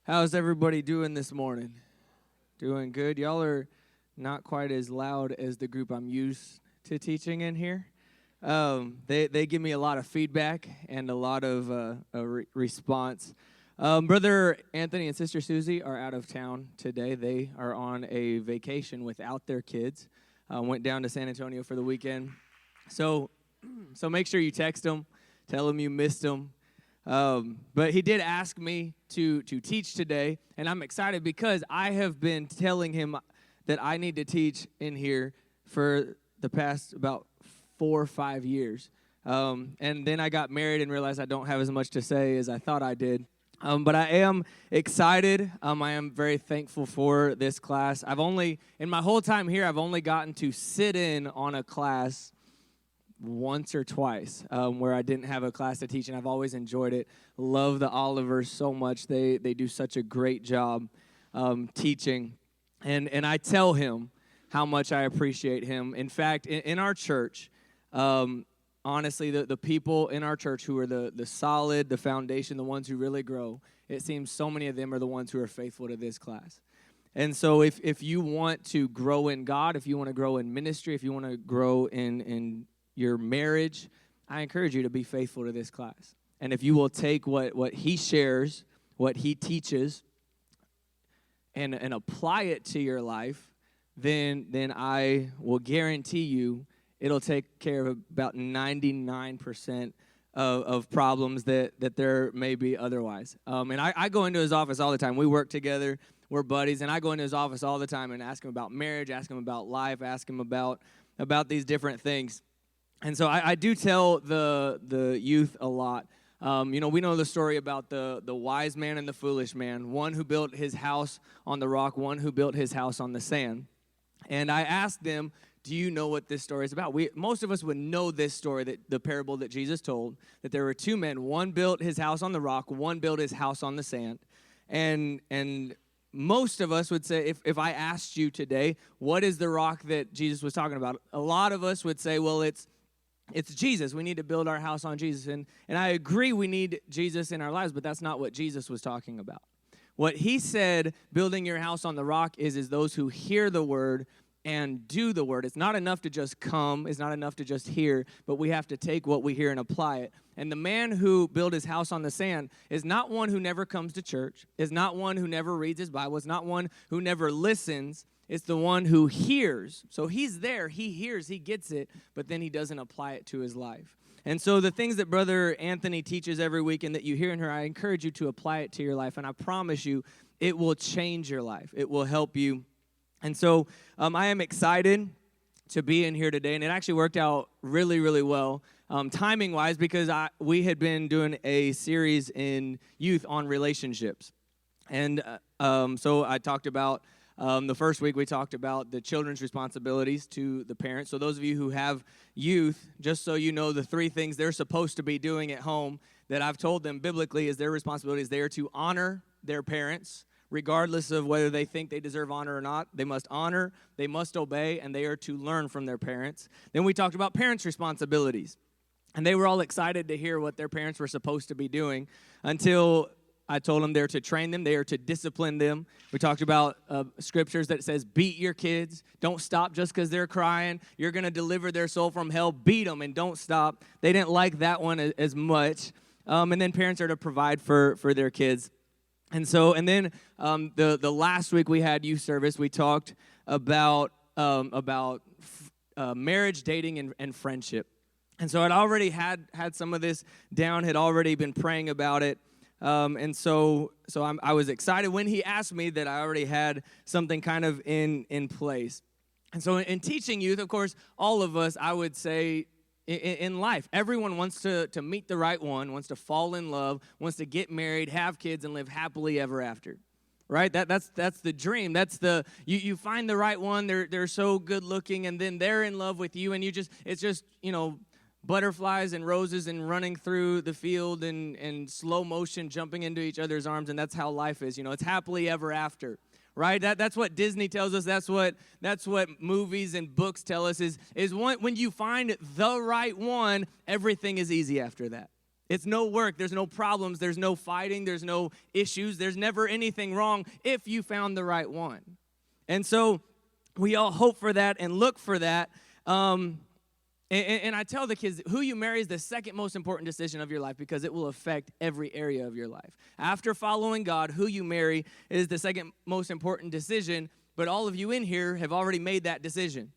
How's everybody doing this morning? Doing good? Y'all are not quite as loud as the group I'm used to teaching in here. They give me a lot of feedback and a lot of response. Brother Anthony and Sister Susie are out of town today. They are on a vacation without their kids. Went down to San Antonio for the weekend. So make sure you text them, tell them you missed them. But he did ask me to teach today, and I'm excited because I have been telling him that I need to teach in here for the past about 4 or 5 years. And then I got married and realized I don't have as much to say as I thought I did. But I am excited. I am very thankful for this class. In my whole time here, I've only gotten to sit in on a class once or twice where I didn't have a class to teach, and I've always enjoyed it. Love the Olivers so much. They do such a great job teaching, and I tell him how much I appreciate him. In fact, in our church, honestly, the people in our church who are the solid, the foundation, the ones who really grow, it seems so many of them are the ones who are faithful to this class. And so if you want to grow in God, if you want to grow in ministry, if you want to grow in your marriage, I encourage you to be faithful to this class. And if you will take what he shares, what he teaches, and apply it to your life, then I will guarantee you it'll take care of about 99% of problems that there may be otherwise. And I go into his office all the time. We work together. We're buddies. And I go into his office all the time and ask him about marriage, ask him about life, ask him about these different things. And so I do tell the youth a lot. We know the story about the wise man and the foolish man, one who built his house on the rock, one who built his house on the sand. And I asked them, do you know what this story is about? Most of us would know this story, the parable that Jesus told, that there were two men. One built his house on the rock, one built his house on the sand. And most of us would say, if I asked you today, what is the rock that Jesus was talking about? A lot of us would say, well, it's Jesus. We need to build our house on Jesus. And I agree we need Jesus in our lives, but that's not what Jesus was talking about. What he said, building your house on the rock, is those who hear the word and do the word. It's not enough to just come. It's not enough to just hear, but we have to take what we hear and apply it. And the man who built his house on the sand is not one who never comes to church, is not one who never reads his Bible, is not one who never listens. It's the one who hears. So he's there, he hears, he gets it, but then he doesn't apply it to his life. And so the things that Brother Anthony teaches every week and that you hear in her, I encourage you to apply it to your life. And I promise you, it will change your life. It will help you. And so I am excited to be in here today. And it actually worked out really, really well, timing-wise, because we had been doing a series in youth on relationships. And so I talked about the first week we talked about the children's responsibilities to the parents. So those of you who have youth, just so you know the 3 things they're supposed to be doing at home that I've told them biblically is their responsibilities. They are to honor their parents, regardless of whether they think they deserve honor or not. They must honor, they must obey, and they are to learn from their parents. Then we talked about parents' responsibilities. And they were all excited to hear what their parents were supposed to be doing until I told them they're to train them, they are to discipline them. We talked about scriptures that says, beat your kids. Don't stop just because they're crying. You're going to deliver their soul from hell. Beat them and don't stop. They didn't like that one as much. And then parents are to provide for their kids. And then the last week we had youth service, we talked about marriage, dating, and friendship. And so I'd already had some of this down, had already been praying about it. I was excited when he asked me that I already had something kind of in place. And so in teaching youth, of course, all of us, I would say, in life, everyone wants to meet the right one, wants to fall in love, wants to get married, have kids, and live happily ever after. Right? That's the dream. That's you find the right one, they're so good looking, and then they're in love with you, and it's just butterflies and roses and running through the field and slow motion jumping into each other's arms, and that's how life is. It's happily ever after. Right? That's what Disney tells us. That's what movies and books tell us is when you find the right one, everything is easy after that. It's no work. There's no problems. There's no fighting. There's no issues. There's never anything wrong if you found the right one. And so we all hope for that and look for that. And I tell the kids, who you marry is the second most important decision of your life because it will affect every area of your life. After following God, who you marry is the second most important decision, but all of you in here have already made that decision.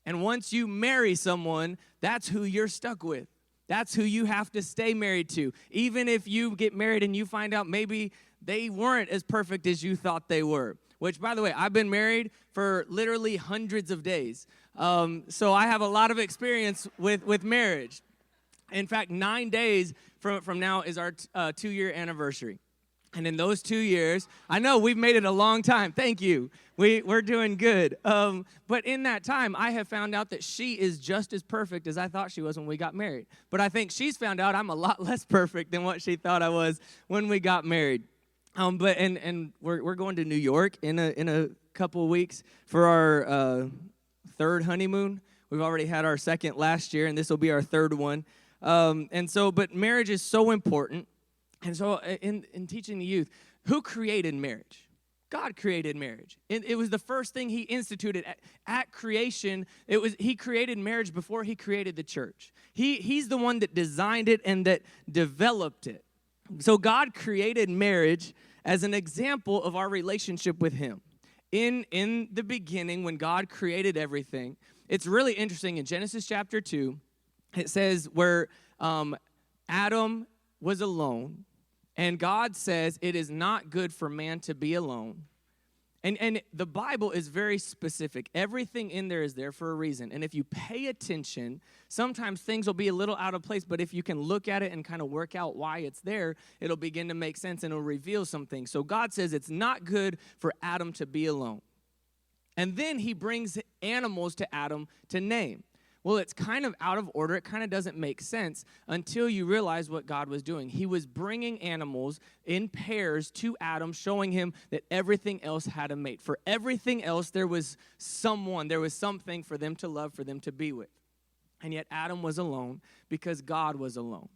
And once you marry someone, that's who you're stuck with. That's who you have to stay married to. Even if you get married and you find out maybe they weren't as perfect as you thought they were. Which, by the way, I've been married for literally hundreds of days. So I have a lot of experience with marriage. In fact, 9 days from now is our 2-year anniversary. And in those 2 years, I know we've made it a long time. Thank you. We're doing good. But in that time, I have found out that she is just as perfect as I thought she was when we got married. But I think she's found out I'm a lot less perfect than what she thought I was when we got married. But we're going to New York in a couple of weeks for our third honeymoon. We've already had our second last year, and this will be our third one. But marriage is so important. And so in teaching the youth, who created marriage? God created marriage. It was the first thing he instituted at creation. He created marriage before he created the church. He's the one that designed it and that developed it. So God created marriage as an example of our relationship with him. In the beginning, when God created everything, it's really interesting. In Genesis chapter 2, it says where Adam was alone, and God says it is not good for man to be alone. And the Bible is very specific. Everything in there is there for a reason. And if you pay attention, sometimes things will be a little out of place, but if you can look at it and kind of work out why it's there, it'll begin to make sense and it'll reveal some things. So God says it's not good for Adam to be alone. And then he brings animals to Adam to name. Well, it's kind of out of order. It kind of doesn't make sense until you realize what God was doing. He was bringing animals in pairs to Adam, showing him that everything else had a mate. For everything else, there was someone, there was something for them to love, for them to be with. And yet Adam was alone because God was alone.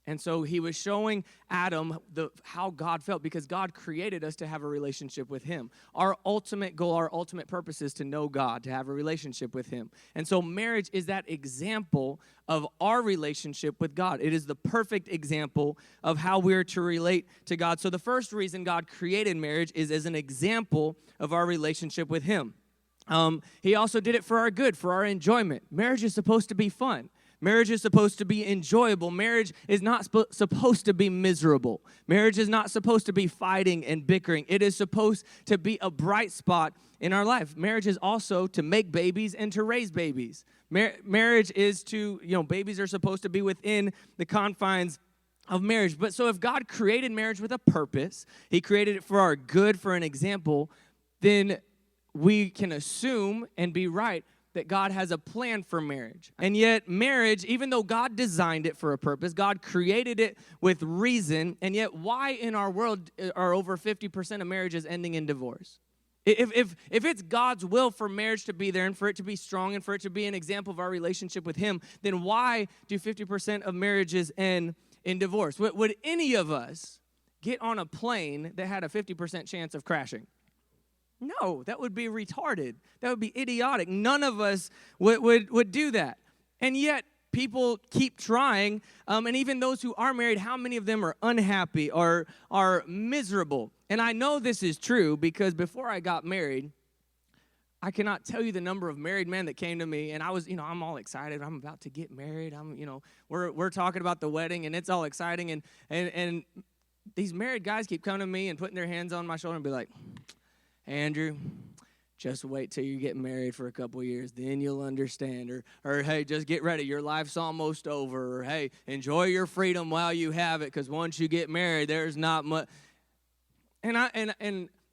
And so he was showing Adam how God felt because God created us to have a relationship with him. Our ultimate goal, our ultimate purpose is to know God, to have a relationship with him. And so marriage is that example of our relationship with God. It is the perfect example of how we're to relate to God. So the first reason God created marriage is as an example of our relationship with him. He also did it for our good, for our enjoyment. Marriage is supposed to be fun. Marriage is supposed to be enjoyable. Marriage is not supposed to be miserable. Marriage is not supposed to be fighting and bickering. It is supposed to be a bright spot in our life. Marriage is also to make babies and to raise babies. Marriage is babies are supposed to be within the confines of marriage. But so if God created marriage with a purpose, he created it for our good, for an example, then we can assume and be right that God has a plan for marriage. And yet marriage, even though God designed it for a purpose, God created it with reason, and yet why in our world are over 50% of marriages ending in divorce? If it's God's will for marriage to be there and for it to be strong and for it to be an example of our relationship with him, then why do 50% of marriages end in divorce? Would any of us get on a plane that had a 50% chance of crashing? No, that would be retarded. That would be idiotic. None of us would do that. And yet, people keep trying. And even those who are married, how many of them are unhappy or are miserable? And I know this is true because before I got married, I cannot tell you the number of married men that came to me, and I was, I'm all excited. I'm about to get married. We're talking about the wedding, and it's all exciting. And these married guys keep coming to me and putting their hands on my shoulder and be like, Andrew, just wait till you get married for a couple years, then you'll understand. Or hey, just get ready, your life's almost over. Or hey, enjoy your freedom while you have it, because once you get married, there's not much. And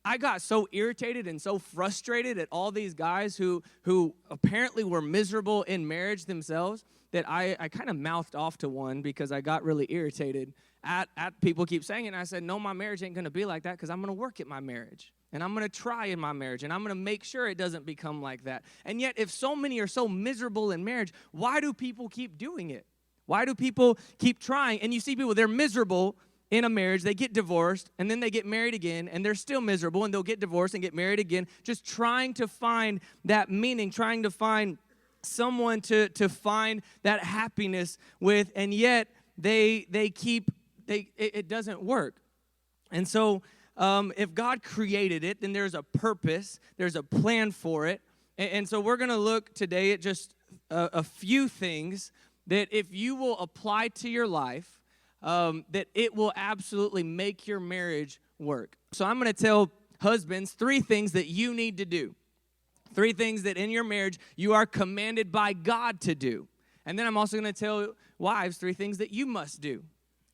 I got so irritated and so frustrated at all these guys who apparently were miserable in marriage themselves that I kind of mouthed off to one because I got really irritated at people keep saying it. And I said, no, my marriage ain't going to be like that because I'm going to work at my marriage. And I'm going to try in my marriage, and I'm going to make sure it doesn't become like that. And yet, if so many are so miserable in marriage, why do people keep doing it? Why do people keep trying? And you see people, they're miserable in a marriage, they get divorced, and then they get married again, and they're still miserable, and they'll get divorced and get married again, just trying to find that meaning, trying to find someone to find that happiness with, and yet it doesn't work. And so if God created it, then there's a purpose, there's a plan for it. And so we're going to look today at just a few things that if you will apply to your life, that it will absolutely make your marriage work. So I'm going to tell husbands 3 things that you need to do. 3 things that in your marriage you are commanded by God to do. And then I'm also going to tell wives 3 things that you must do.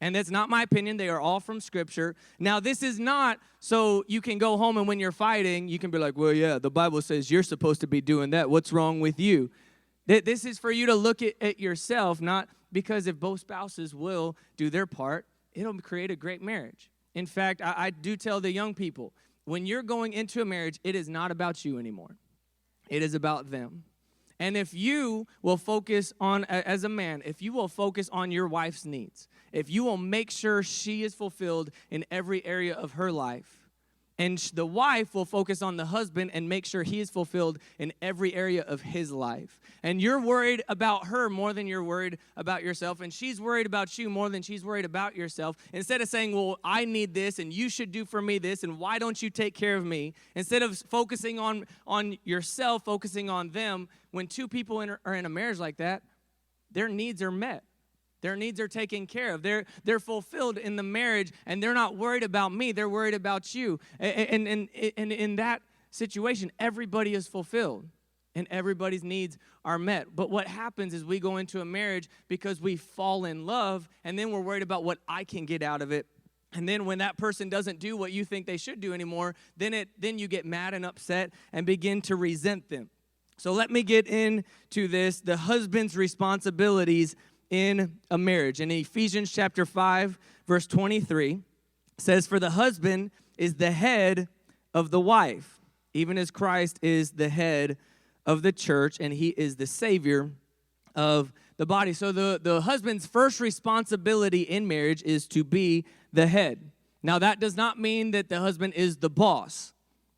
And that's not my opinion. They are all from Scripture. Now, this is not so you can go home and when you're fighting, you can be like, well, yeah, the Bible says you're supposed to be doing that. What's wrong with you? This is for you to look at yourself, not because if both spouses will do their part, it'll create a great marriage. In fact, I do tell the young people, when you're going into a marriage, it is not about you anymore. It is about them. And if you will focus on, as a man, if you will focus on your wife's needs, if you will make sure she is fulfilled in every area of her life, and the wife will focus on the husband and make sure he is fulfilled in every area of his life. And you're worried about her more than you're worried about yourself, and she's worried about you more than she's worried about yourself. Instead of saying, well, I need this, and you should do for me this, and why don't you take care of me? Instead of focusing on yourself, focusing on them, when 2 people are in a marriage like that, their needs are met. Their needs are taken care of. They're fulfilled in the marriage, and they're not worried about me. They're worried about you. And in that situation, everybody is fulfilled, and everybody's needs are met. But what happens is we go into a marriage because we fall in love, and then we're worried about what I can get out of it. And then when that person doesn't do what you think they should do anymore, then you get mad and upset and begin to resent them. So let me get into this, the husband's responsibilities in a marriage. In Ephesians chapter 5, verse 23, says, for the husband is the head of the wife, even as Christ is the head of the church, and he is the Savior of the body. So the husband's first responsibility in marriage is to be the head. Now, that does not mean that the husband is the boss.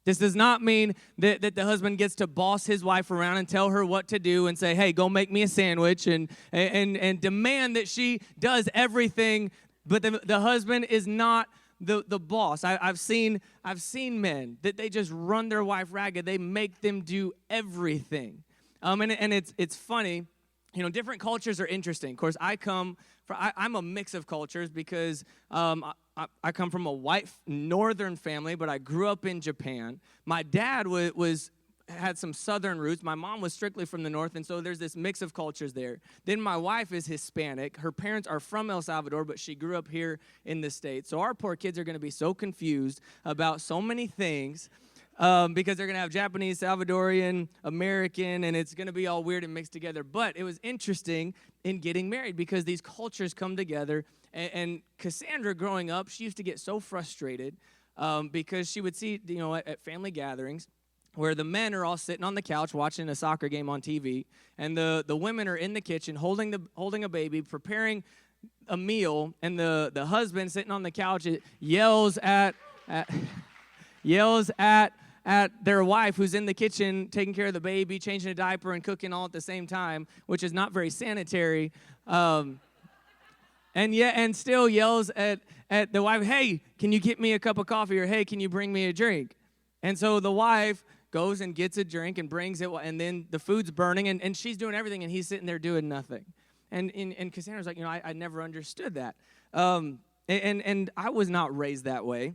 This does not mean that the husband gets to boss his wife around and tell her what to do and say, hey, go make me a sandwich and demand that she does everything. But the husband is not the boss. I've seen men that they just run their wife ragged. They make them do everything. And it's funny. You know, different cultures are interesting. Of course, I'm a mix of cultures because I come from a white northern family, but I grew up in Japan. My dad had some southern roots. My mom was strictly from the north, and so there's this mix of cultures there. Then my wife is Hispanic. Her parents are from El Salvador, but she grew up here in the States. So our poor kids are going to be so confused about so many things because they're going to have Japanese, Salvadorian, American, and it's going to be all weird and mixed together. But it was interesting in getting married because these cultures come together. And Cassandra, growing up, she used to get so frustrated because she would see, at family gatherings where the men are all sitting on the couch watching a soccer game on TV, and the women are in the kitchen holding a baby, preparing a meal, and the husband sitting on the couch yells at their wife who's in the kitchen taking care of the baby, changing a diaper, and cooking all at the same time, which is not very sanitary. And still yells at the wife, hey, can you get me a cup of coffee? Or, hey, can you bring me a drink? And so the wife goes and gets a drink and brings it, and then the food's burning, and she's doing everything, and he's sitting there doing nothing. And Cassandra's like, I never understood that. And I was not raised that way.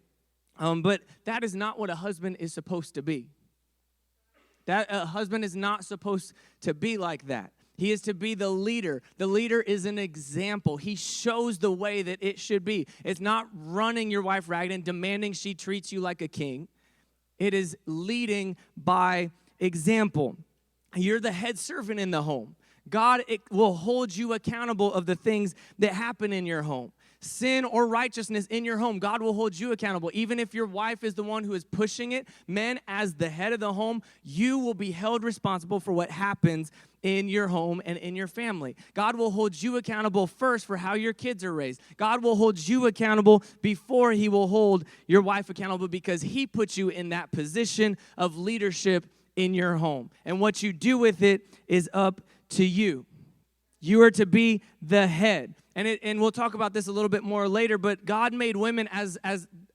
But that is not what a husband is supposed to be. That a husband is not supposed to be like that. He is to be the leader. The leader is an example. He shows the way that it should be. It's not running your wife ragged and demanding she treats you like a king. It is leading by example. You're the head servant in the home. God will hold you accountable of the things that happen in your home. sin or righteousness in your home, God will hold you accountable. Even if your wife is the one who is pushing it, men, as the head of the home, you will be held responsible for what happens in your home and in your family. God will hold you accountable first for how your kids are raised. God will hold you accountable before he will hold your wife accountable, because he put you in that position of leadership in your home. And what you do with it is up to you. You are to be the head. And we'll talk about this a little bit more later, but God made women as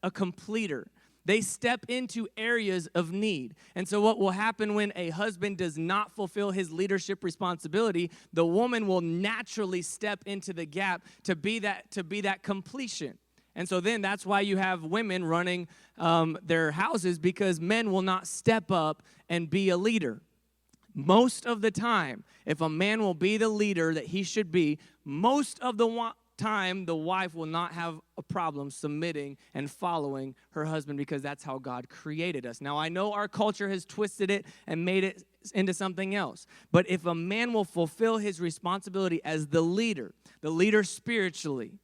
a completer. They step into areas of need. And so what will happen when a husband does not fulfill his leadership responsibility, the woman will naturally step into the gap to be that completion. And so then that's why you have women running their houses, because men will not step up and be a leader. Most of the time, if a man will be the leader that he should be, most of the time the wife will not have a problem submitting and following her husband, because that's how God created us. Now, I know our culture has twisted it and made it into something else, but if a man will fulfill his responsibility as the leader spiritually,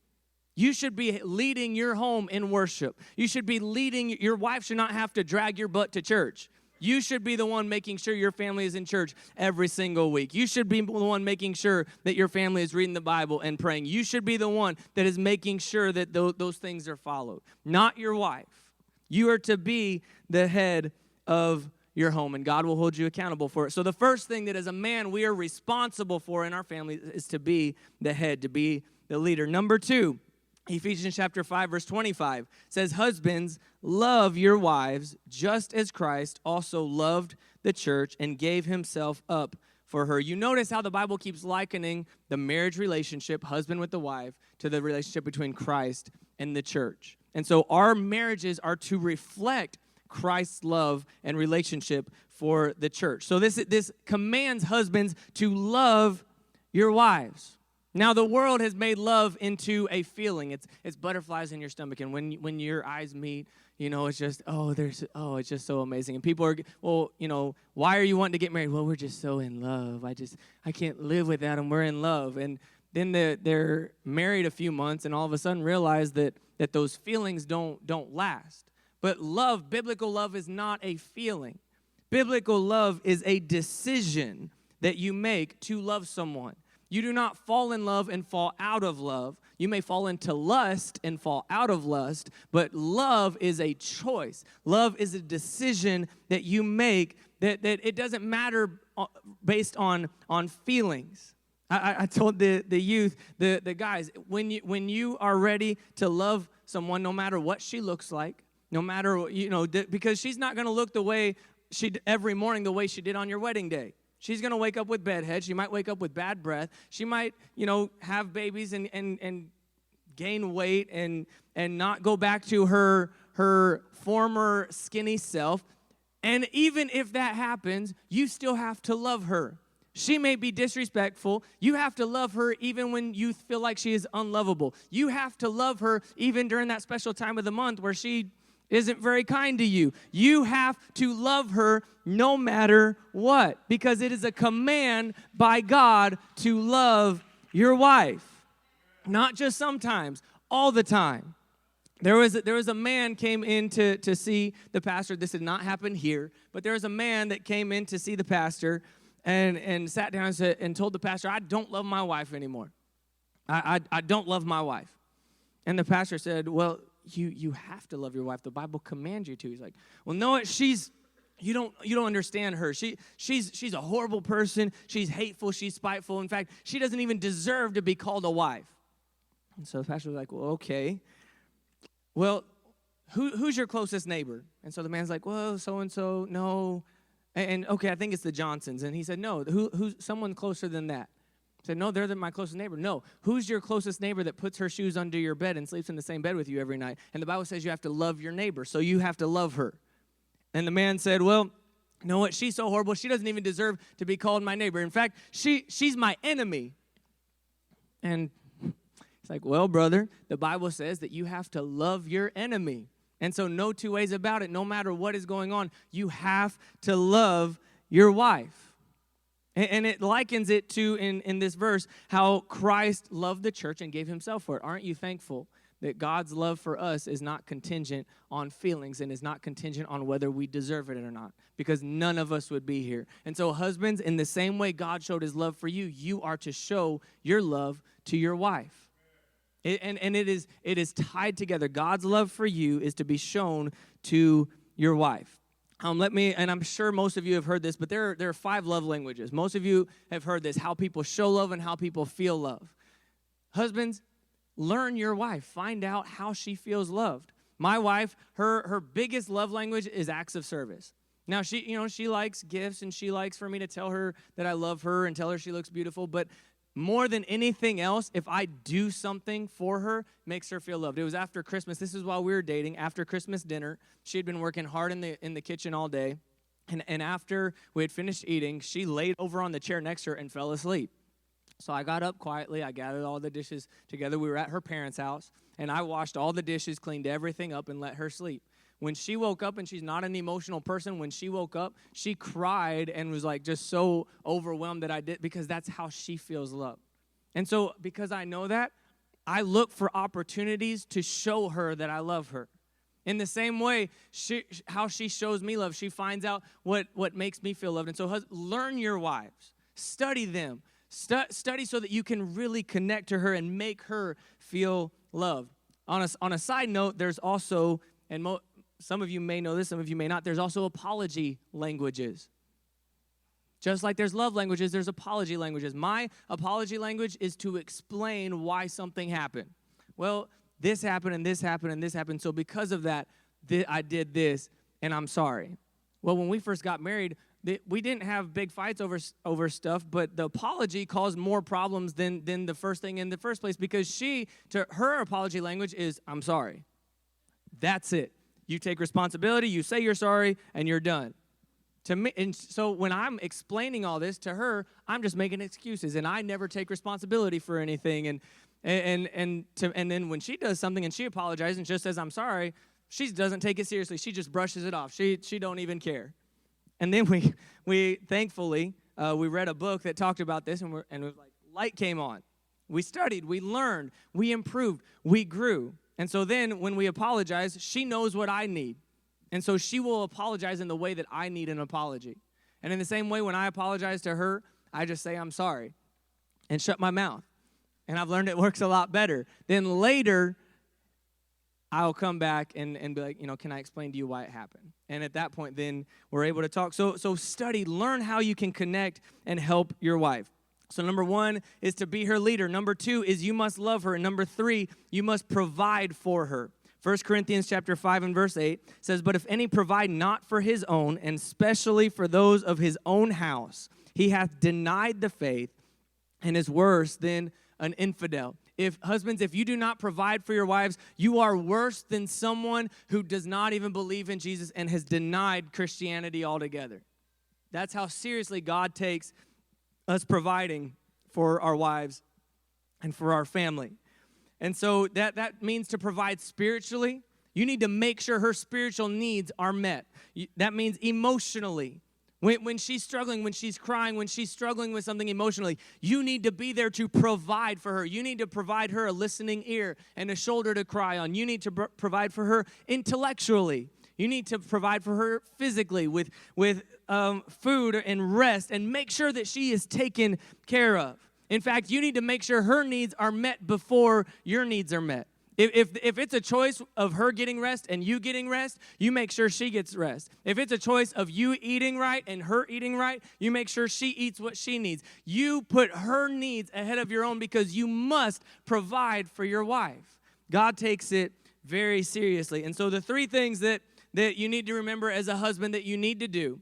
you should be leading your home in worship. You should be leading, your wife should not have to drag your butt to church. You should be the one making sure your family is in church every single week. You should be the one making sure that your family is reading the Bible and praying. You should be the one that is making sure that those things are followed, not your wife. You are to be the head of your home, and God will hold you accountable for it. So the first thing that as a man we are responsible for in our family is to be the head, to be the leader. Number 2, Ephesians chapter 5, verse 25 says, husbands, love your wives just as Christ also loved the church and gave himself up for her. You notice how the Bible keeps likening the marriage relationship, husband with the wife, to the relationship between Christ and the church. And so our marriages are to reflect Christ's love and relationship for the church. So this commands husbands to love your wives. Now, the world has made love into a feeling. It's butterflies in your stomach, and when your eyes meet, it's just, it's just so amazing. And people are, why are you wanting to get married? Well, we're just so in love. I can't live without him. We're in love. And then they're married a few months, and all of a sudden realize that those feelings don't last. But love, biblical love, is not a feeling. Biblical love is a decision that you make to love someone. You do not fall in love and fall out of love. You may fall into lust and fall out of lust, but love is a choice. Love is a decision that you make, that it doesn't matter based on feelings. I told the youth, the guys, when you are ready to love someone, no matter what she looks like, no matter, because she's not going to look the way every morning the way she did on your wedding day. She's going to wake up with bedhead. She might wake up with bad breath. She might, have babies and gain weight and not go back to her former skinny self. And even if that happens, you still have to love her. She may be disrespectful. You have to love her even when you feel like she is unlovable. You have to love her even during that special time of the month where she isn't very kind to you. You have to love her no matter what, because it is a command by God to love your wife. Not just sometimes, all the time. There was a man came in to see the pastor. This did not happen here, but there was a man that came in to see the pastor and sat down and told the pastor, I don't love my wife anymore. I don't love my wife. And the pastor said, well, you have to love your wife. The Bible commands you to. He's like, well, no, you don't understand her. She's a horrible person. She's hateful. She's spiteful. In fact, she doesn't even deserve to be called a wife. And so the pastor was like, well, okay. Well, who's your closest neighbor? And so the man's like, well, so-and-so, no. And okay, I think it's the Johnsons. And he said, no, who's someone closer than that? I said, no, they're my closest neighbor. No, who's your closest neighbor that puts her shoes under your bed and sleeps in the same bed with you every night? And the Bible says you have to love your neighbor, so you have to love her. And the man said, well, you know what? She's so horrible. She doesn't even deserve to be called my neighbor. In fact, she's my enemy. And it's like, well, brother, the Bible says that you have to love your enemy. And so no two ways about it. No matter what is going on, you have to love your wife. And it likens it to, in this verse, how Christ loved the church and gave himself for it. Aren't you thankful that God's love for us is not contingent on feelings and is not contingent on whether we deserve it or not? Because none of us would be here. And so husbands, in the same way God showed his love for you, you are to show your love to your wife. It is tied together. God's love for you is to be shown to your wife. And I'm sure most of you have heard this, but there are 5 love languages. Most of you have heard this, how people show love and how people feel love. Husbands, learn your wife. Find out how she feels loved. My wife, her biggest love language is acts of service. Now, she likes gifts, and she likes for me to tell her that I love her and tell her she looks beautiful, but more than anything else, if I do something for her, makes her feel loved. It was after Christmas. This is while we were dating. After Christmas dinner, she had been working hard in the kitchen all day. And after we had finished eating, she laid over on the chair next to her and fell asleep. So I got up quietly. I gathered all the dishes together. We were at her parents' house, and I washed all the dishes, cleaned everything up, and let her sleep. When she woke up, and she's not an emotional person, when she woke up, she cried and was like just so overwhelmed that I did, because that's how she feels loved. And so because I know that, I look for opportunities to show her that I love her. In the same way, how she shows me love, she finds out what makes me feel loved. And so learn your wives. Study them. Study so that you can really connect to her and make her feel loved. On a side note, there's also, and some of you may know this, some of you may not, there's also apology languages. Just like there's love languages, there's apology languages. My apology language is to explain why something happened. Well, this happened, and this happened, and this happened, so because of that, I did this, and I'm sorry. Well, when we first got married, we didn't have big fights over stuff, but the apology caused more problems than the first thing in the first place, because her apology language is, I'm sorry. That's it. You take responsibility, you say you're sorry, and you're done. To me, and so when I'm explaining all this to her, I'm just making excuses, and I never take responsibility for anything. And then when she does something and she apologizes and just says I'm sorry, she doesn't take it seriously. She just brushes it off. She don't even care. And then we thankfully we read a book that talked about this, and it was like light came on. We studied, we learned, we improved, we grew. And so then when we apologize, she knows what I need. And so she will apologize in the way that I need an apology. And in the same way, when I apologize to her, I just say I'm sorry and shut my mouth. And I've learned it works a lot better. Then later, I'll come back and be like, can I explain to you why it happened? And at that point, then we're able to talk. So study, learn how you can connect and help your wife. So number 1 is to be her leader. Number 2 is you must love her. And number 3, you must provide for her. 1 Corinthians chapter 5 and verse 8 says, but if any provide not for his own, and specially for those of his own house, he hath denied the faith and is worse than an infidel. Husbands, if you do not provide for your wives, you are worse than someone who does not even believe in Jesus and has denied Christianity altogether. That's how seriously God takes us providing for our wives and for our family. And so that means to provide spiritually. You need to make sure her spiritual needs are met. That means emotionally. When she's struggling, when she's crying, when she's struggling with something emotionally, you need to be there to provide for her. You need to provide her a listening ear and a shoulder to cry on. You need to provide for her intellectually. You need to provide for her physically with food and rest, and make sure that she is taken care of. In fact, you need to make sure her needs are met before your needs are met. If it's a choice of her getting rest and you getting rest, you make sure she gets rest. If it's a choice of you eating right and her eating right, you make sure she eats what she needs. You put her needs ahead of your own, because you must provide for your wife. God takes it very seriously. And so the 3 things that you need to remember as a husband that you need to do: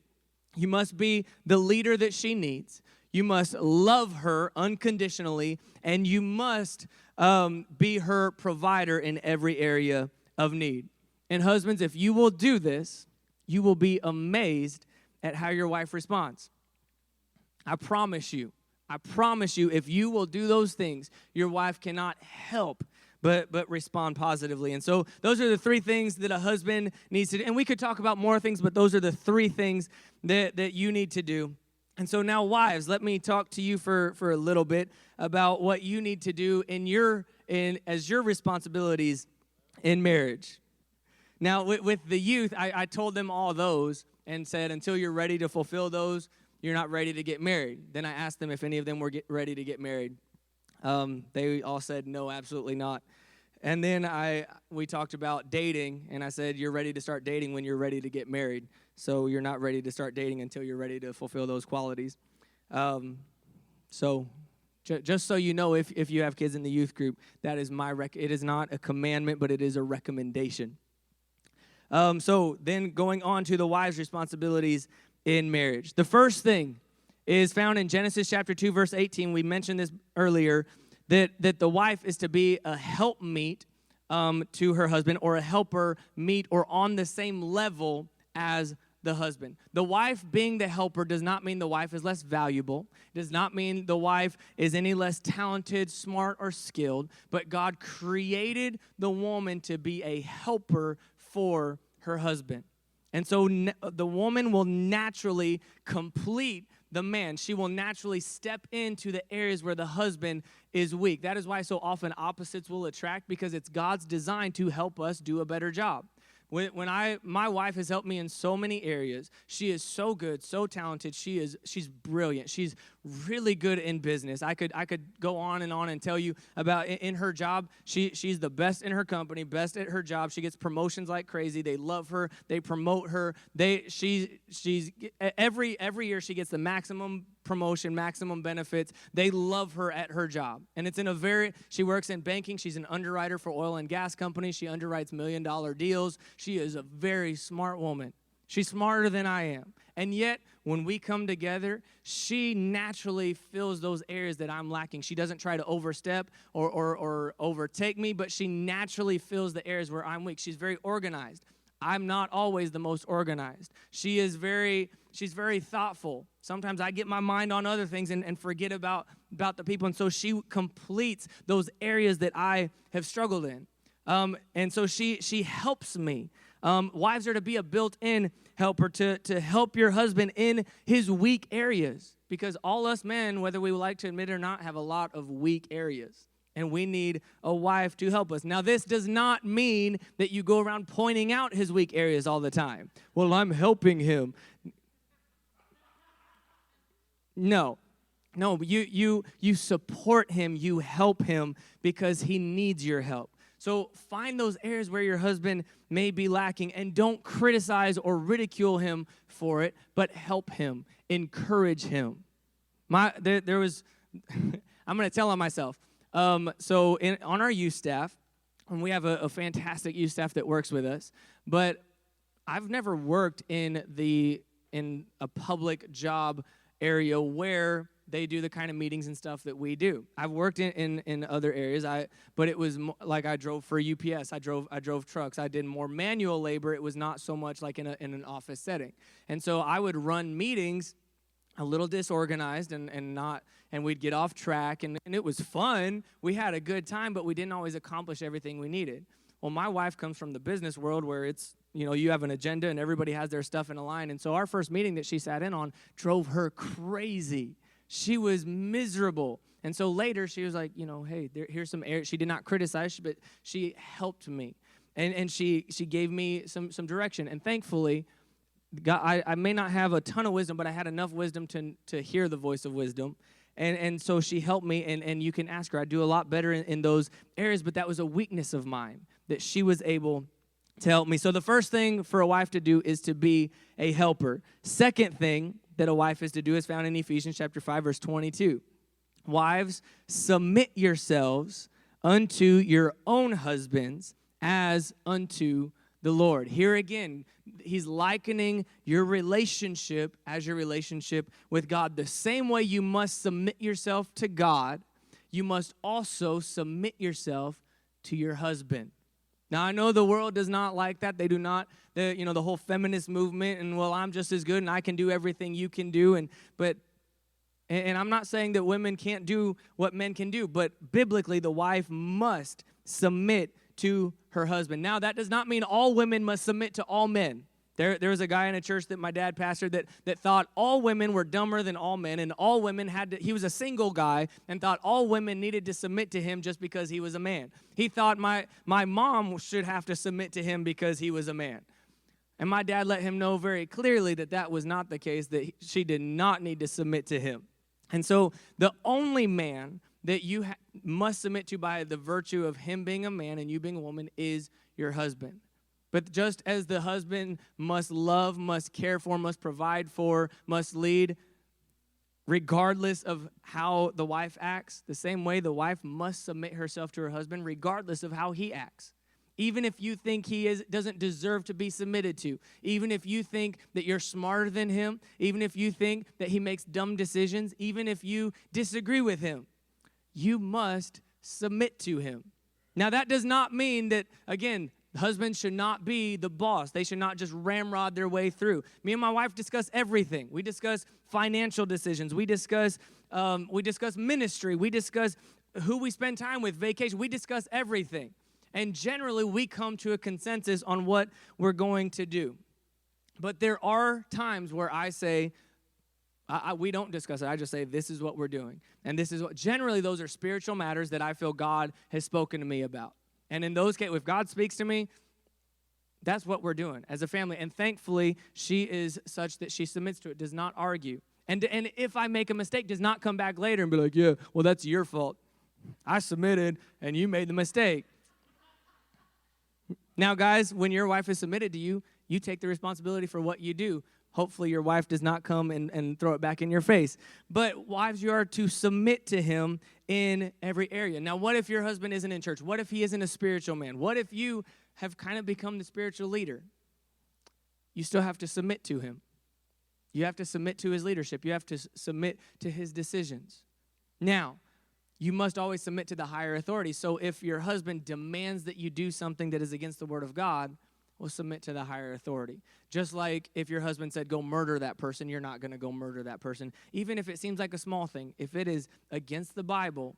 you must be the leader that she needs. You must love her unconditionally, and you must be her provider in every area of need. And husbands, if you will do this, you will be amazed at how your wife responds. I promise you, if you will do those things, your wife cannot help but respond positively. And so those are the 3 things that a husband needs to do. And we could talk about more things, but those are the 3 things that you need to do. And so now, wives, let me talk to you for a little bit about what you need to do as your responsibilities in marriage. Now, with the youth, I told them all those and said, until you're ready to fulfill those, you're not ready to get married. Then I asked them if any of them were ready to get married. They all said, no, absolutely not. And then we talked about dating, and I said, you're ready to start dating when you're ready to get married. So you're not ready to start dating until you're ready to fulfill those qualities. Just so you know, if you have kids in the youth group, that is it is not a commandment, but it is a recommendation. So then going on to the wives' responsibilities in marriage. The first thing is found in Genesis chapter 2, verse 18. We mentioned this earlier, that the wife is to be a helpmeet to her husband, or a helper meet, or on the same level as the husband. The wife being the helper does not mean the wife is less valuable. It does not mean the wife is any less talented, smart, or skilled. But God created the woman to be a helper for her husband. And so the woman will naturally complete the man. She will naturally step into the areas where the husband is weak. That is why so often opposites will attract, because it's God's design to help us do a better job. My wife has helped me in so many areas. She is so good, so talented. She's brilliant. She's really good in business. I could go on and tell you about in her job. She's the best in her company, best at her job. She gets promotions like crazy. They love her. They promote her. She's every year she gets the maximum promotion, maximum benefits. They love her at her job. And it's she works in banking. She's an underwriter for oil and gas companies. She underwrites $1 million deals. She is a very smart woman. She's smarter than I am. And yet, when we come together, she naturally fills those areas that I'm lacking. She doesn't try to overstep or overtake me, but she naturally fills the areas where I'm weak. She's very organized. I'm not always the most organized. She's very thoughtful. Sometimes I get my mind on other things and forget about the people. And so she completes those areas that I have struggled in. And so she helps me. Wives are to be a built-in helper to help your husband in his weak areas. Because all us men, whether we like to admit it or not, have a lot of weak areas. And we need a wife to help us. Now, this does not mean that you go around pointing out his weak areas all the time. Well, I'm helping him. No, you support him, you help him because he needs your help. So find those areas where your husband may be lacking, and don't criticize or ridicule him for it, but help him, encourage him. There was, I'm going to tell on myself. On our youth staff, and we have a fantastic youth staff that works with us, but I've never worked in a public job area where they do the kind of meetings and stuff that we do. I've worked in other areas, but it was like I drove for UPS. I drove trucks. I did more manual labor. It was not so much like in an office setting. And so I would run meetings a little disorganized and we'd get off track, and it was fun. We had a good time, but we didn't always accomplish everything we needed. Well, my wife comes from the business world where it's, you have an agenda and everybody has their stuff in a line. And so our first meeting that she sat in on drove her crazy. She was miserable. And so later she was like, hey, here's some areas. She did not criticize, but she helped me. And she gave me some direction. And thankfully, God, I may not have a ton of wisdom, but I had enough wisdom to hear the voice of wisdom. And so she helped me, and you can ask her. I do a lot better in those areas, but that was a weakness of mine, that she was able to help me. So the first thing for a wife to do is to be a helper. Second thing that a wife is to do is found in Ephesians chapter 5, verse 22. Wives, submit yourselves unto your own husbands as unto the Lord. Here again, he's likening your relationship as your relationship with God. The same way you must submit yourself to God, you must also submit yourself to your husband. Now, I know the world does not like that. They do not, the whole feminist movement, and, well, I'm just as good, and I can do everything you can do. And I'm not saying that women can't do what men can do, but biblically, the wife must submit to her husband. Now, that does not mean all women must submit to all men. There was a guy in a church that my dad pastored that thought all women were dumber than all men, and all women he was a single guy, and thought all women needed to submit to him just because he was a man. He thought my mom should have to submit to him because he was a man. And my dad let him know very clearly that was not the case, that she did not need to submit to him. And so the only man that you must submit to by the virtue of him being a man and you being a woman is your husband. But just as the husband must love, must care for, must provide for, must lead, regardless of how the wife acts, the same way the wife must submit herself to her husband regardless of how he acts. Even if you think he doesn't deserve to be submitted to, even if you think that you're smarter than him, even if you think that he makes dumb decisions, even if you disagree with him, you must submit to him. Now, that does not mean that, again, husbands should not be the boss. They should not just ramrod their way through. Me and my wife discuss everything. We discuss financial decisions. We discuss ministry. We discuss who we spend time with, vacation. We discuss everything. And generally, we come to a consensus on what we're going to do. But there are times where I say, we don't discuss it. I just say, this is what we're doing. And this is what, generally, those are spiritual matters that I feel God has spoken to me about. And in those cases, if God speaks to me, that's what we're doing as a family. And thankfully, she is such that she submits to it, does not argue. And if I make a mistake, does not come back later and be like, yeah, well, that's your fault. I submitted, and you made the mistake. Now, guys, when your wife is submitted to you, you take the responsibility for what you do. Hopefully, your wife does not come and throw it back in your face. But wives, you are to submit to him in every area. Now, what if your husband isn't in church? What if he isn't a spiritual man? What if you have kind of become the spiritual leader? You still have to submit to him. You have to submit to his leadership. You have to submit to his decisions. Now, you must always submit to the higher authority. So if your husband demands that you do something that is against the word of God, well, submit to the higher authority. Just like if your husband said, go murder that person, you're not going to go murder that person. Even if it seems like a small thing, if it is against the Bible,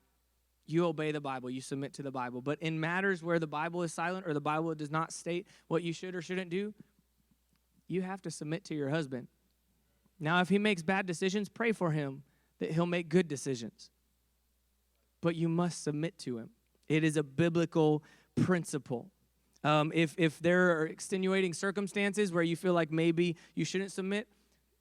you obey the Bible, you submit to the Bible. But in matters where the Bible is silent or the Bible does not state what you should or shouldn't do, you have to submit to your husband. Now, if he makes bad decisions, pray for him that he'll make good decisions. But you must submit to him. It is a biblical principle. If there are extenuating circumstances where you feel like maybe you shouldn't submit,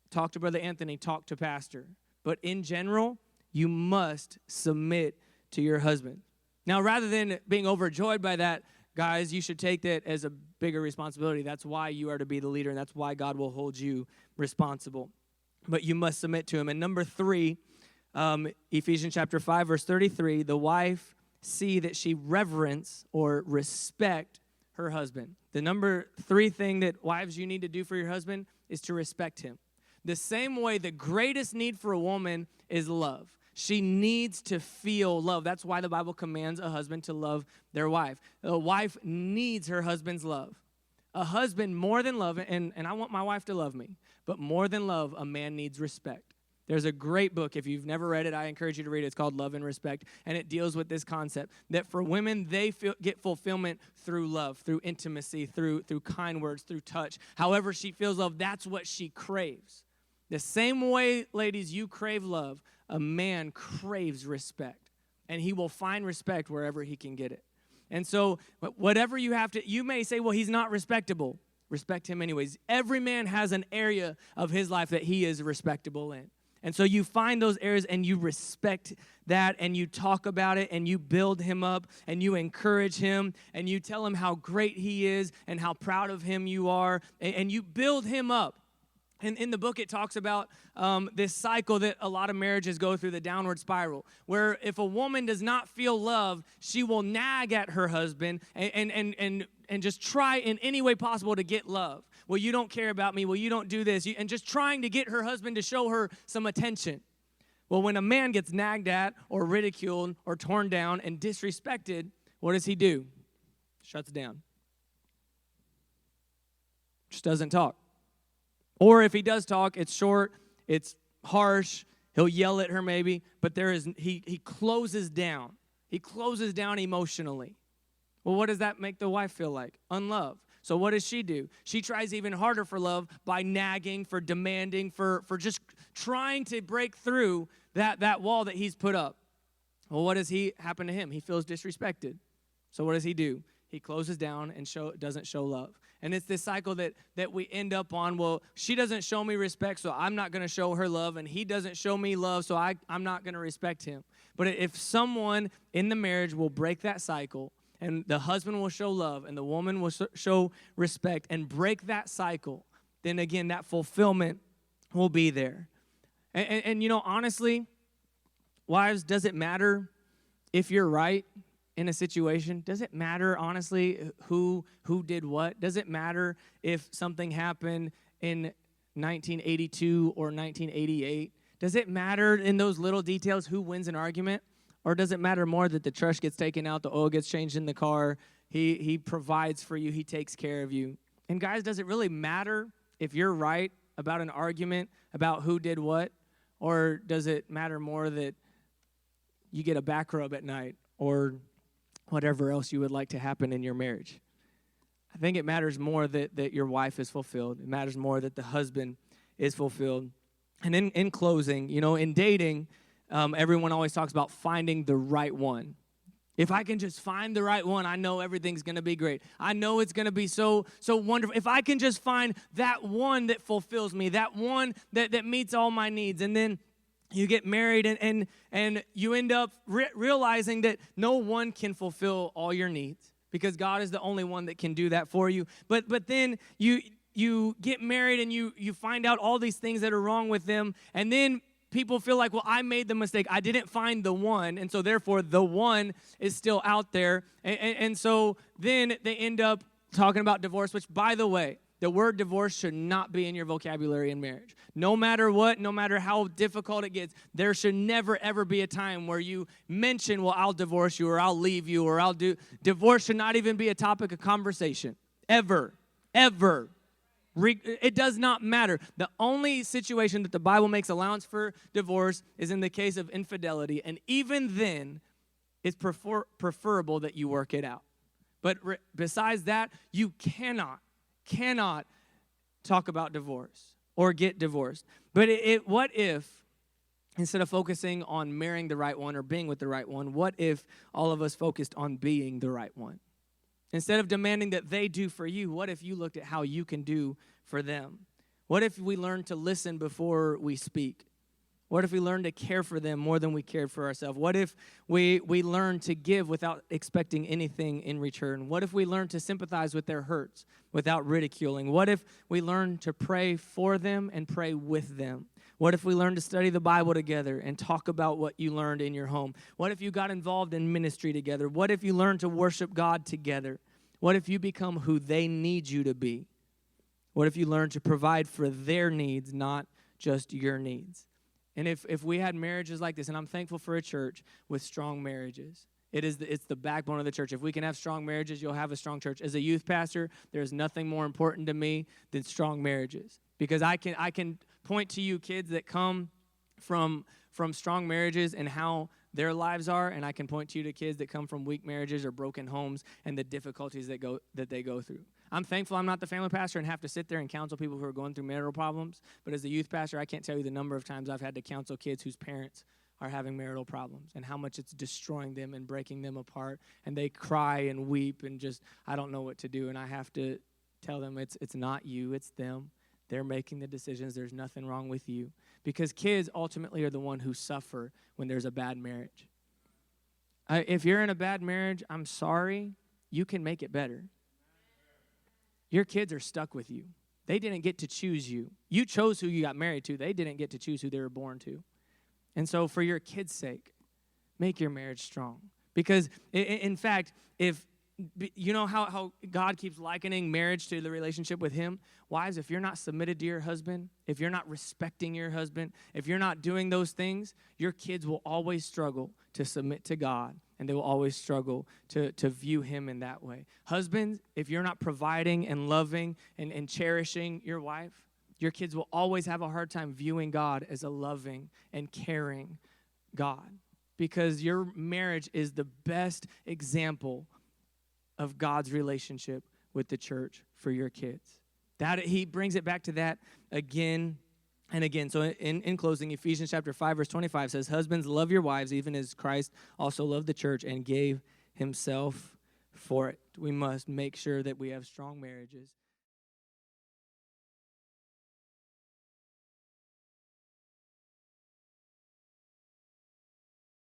talk to Brother Anthony, talk to Pastor. But in general, you must submit to your husband. Now, rather than being overjoyed by that, guys, you should take that as a bigger responsibility. That's why you are to be the leader, and that's why God will hold you responsible. But you must submit to him. And number 3, Ephesians chapter 5, verse 33, the wife see that she reverence or respect her husband. The number 3 thing that wives you need to do for your husband is to respect him. The same way the greatest need for a woman is love. She needs to feel love. That's why the Bible commands a husband to love their wife. A wife needs her husband's love. A husband, more than love, and I want my wife to love me, but more than love, a man needs respect. There's a great book. If you've never read it, I encourage you to read it. It's called Love and Respect, and it deals with this concept that for women, they get fulfillment through love, through intimacy, through kind words, through touch. However she feels love, that's what she craves. The same way, ladies, you crave love, a man craves respect, and he will find respect wherever he can get it. And so whatever you have to, you may say, well, he's not respectable. Respect him anyways. Every man has an area of his life that he is respectable in. And so you find those areas and you respect that and you talk about it and you build him up and you encourage him and you tell him how great he is and how proud of him you are and you build him up. And in the book, it talks about this cycle that a lot of marriages go through, the downward spiral, where if a woman does not feel love, she will nag at her husband and just try in any way possible to get love. Well, you don't care about me. Well, you don't do this. And just trying to get her husband to show her some attention. Well, when a man gets nagged at or ridiculed or torn down and disrespected, what does he do? Shuts down. Just doesn't talk. Or if he does talk, it's short, it's harsh, he'll yell at her maybe, but he closes down. He closes down emotionally. Well, what does that make the wife feel like? Unloved. So what does she do? She tries even harder for love by nagging, for demanding, for just trying to break through that wall that he's put up. Well, what does happen to him? He feels disrespected. So what does he do? He closes down and doesn't show love. And it's this cycle that we end up on. Well, she doesn't show me respect, so I'm not going to show her love. And he doesn't show me love, so I'm not going to respect him. But if someone in the marriage will break that cycle, and the husband will show love, and the woman will show respect, and break that cycle, then again, that fulfillment will be there. And honestly, wives, does it matter if you're right in a situation? Does it matter, honestly, who did what? Does it matter if something happened in 1982 or 1988? Does it matter in those little details who wins an argument? Or does it matter more that the trash gets taken out, the oil gets changed in the car, he provides for you, he takes care of you? And guys, does it really matter if you're right about an argument, about who did what? Or does it matter more that you get a back rub at night or whatever else you would like to happen in your marriage? I think it matters more that your wife is fulfilled. It matters more that the husband is fulfilled. And in closing, in dating, everyone always talks about finding the right one. If I can just find the right one, I know everything's going to be great. I know it's going to be so wonderful. If I can just find that one that fulfills me, that one that meets all my needs. And then you get married and you end up realizing that no one can fulfill all your needs because God is the only one that can do that for you. But then you get married and you find out all these things that are wrong with them, and then people feel like, well, I made the mistake. I didn't find the one, and so therefore the one is still out there. And so then they end up talking about divorce, which, by the way, the word divorce should not be in your vocabulary in marriage. No matter what, no matter how difficult it gets, there should never, ever be a time where you mention, well, I'll divorce you, or I'll leave you, or I'll do. Divorce should not even be a topic of conversation, ever, ever. It does not matter. The only situation that the Bible makes allowance for divorce is in the case of infidelity, and even then, it's preferable that you work it out. But besides that, you cannot talk about divorce or get divorced. But what if, instead of focusing on marrying the right one or being with the right one, what if all of us focused on being the right one? Instead of demanding that they do for you, what if you looked at how you can do for them? What if we learned to listen before we speak? What if we learned to care for them more than we cared for ourselves? What if we learned to give without expecting anything in return? What if we learned to sympathize with their hurts without ridiculing? What if we learned to pray for them and pray with them? What if we learned to study the Bible together and talk about what you learned in your home? What if you got involved in ministry together? What if you learned to worship God together? What if you become who they need you to be? What if you learn to provide for their needs, not just your needs? And if we had marriages like this, and I'm thankful for a church with strong marriages. It's the backbone of the church. If we can have strong marriages, you'll have a strong church. As a youth pastor, there's nothing more important to me than strong marriages. Because I can point to you kids that come from strong marriages and how their lives are, and I can point to you to kids that come from weak marriages or broken homes and the difficulties that they go through. I'm thankful I'm not the family pastor and have to sit there and counsel people who are going through marital problems. But as a youth pastor, I can't tell you the number of times I've had to counsel kids whose parents are having marital problems and how much it's destroying them and breaking them apart. And they cry and weep and just, I don't know what to do. And I have to tell them it's not you, it's them. They're making the decisions. There's nothing wrong with you. Because kids ultimately are the one who suffer when there's a bad marriage. If you're in a bad marriage, I'm sorry, you can make it better. Your kids are stuck with you. They didn't get to choose you. You chose who you got married to. They didn't get to choose who they were born to. And so for your kids' sake, make your marriage strong. Because, in fact, if you know how God keeps likening marriage to the relationship with him? Wives, if you're not submitted to your husband, if you're not respecting your husband, if you're not doing those things, your kids will always struggle to submit to God, and they will always struggle to view him in that way. Husbands, if you're not providing and loving and cherishing your wife, your kids will always have a hard time viewing God as a loving and caring God, because your marriage is the best example of God's relationship with the church for your kids. That he brings it back to that again and again. So in closing, Ephesians chapter 5, verse 25 says, husbands, love your wives, even as Christ also loved the church and gave himself for it. We must make sure that we have strong marriages.